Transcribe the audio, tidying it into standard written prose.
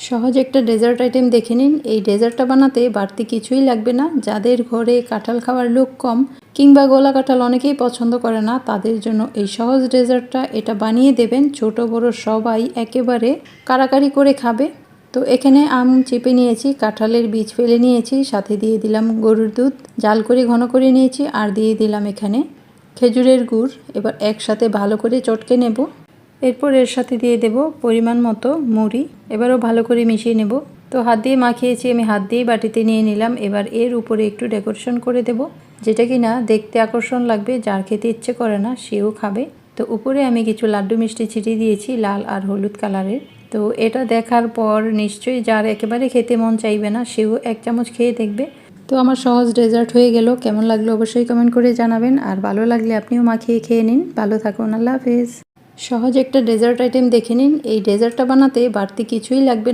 সহজ একটা dessert item দেখে নিন। এই ডেজার্টটা বানাতে বাড়তি কিছুই লাগবে না। যাদের ঘরে কাঁঠাল খাওয়ার লোক কম কিংবা গোলা কাঁঠাল অনেকেই পছন্দ করে না, তাদের জন্য এই সহজ ডেজার্টটা এটা বানিয়ে দেবেন। ছোট বড় সবাই একেবারে কাড়াকাড়ি করে খাবে। তো এখানে আম চেপে নিয়েছি, কাঁঠালের বীজ ফেলে নিয়েছি, সাথে দিয়ে দিলাম গরুর দুধ, জাল করে ঘন করে নিয়েছি, আর দিয়ে দিলাম এখানে খেজুরের গুড়। এবার একসাথে ভালো করে চটকে নেব। এরপর এর সাথে দিয়ে দেব পরিমাণ মতো মুড়ি। এবারও ভালো করে মিশিয়ে নেব। তো হাত দিয়ে মাখিয়েছি, আমি হাত দিয়েই বাটিতে নিয়ে নিলাম। এবার এর উপরে একটু ডেকোরেশন করে দেব, যেটা কি না দেখতে আকর্ষণ লাগবে, যার খেতে ইচ্ছে করে না সেও খাবে। তো উপরে আমি কিছু লাড্ডু মিষ্টি ছিটিয়ে দিয়েছি লাল আর হলুদ কালারের। তো এটা দেখার পর নিশ্চয়ই যার একেবারে খেতে মন চাইবে না সেও এক চামচ খেয়ে দেখবে। তো আমার সহজ ডেজার্ট হয়ে গেল। কেমন লাগলো অবশ্যই কমেন্ট করে জানাবেন, আর ভালো লাগলে আপনিও মাখিয়ে খেয়ে নিন। ভালো থাকুন, আল্লাহ হাফেজ। সহজ একটা ডেজার্ট আইটেম দেখে নিন। এই ডেজার্টটা বানাতে বাড়তি কিছুই লাগবে।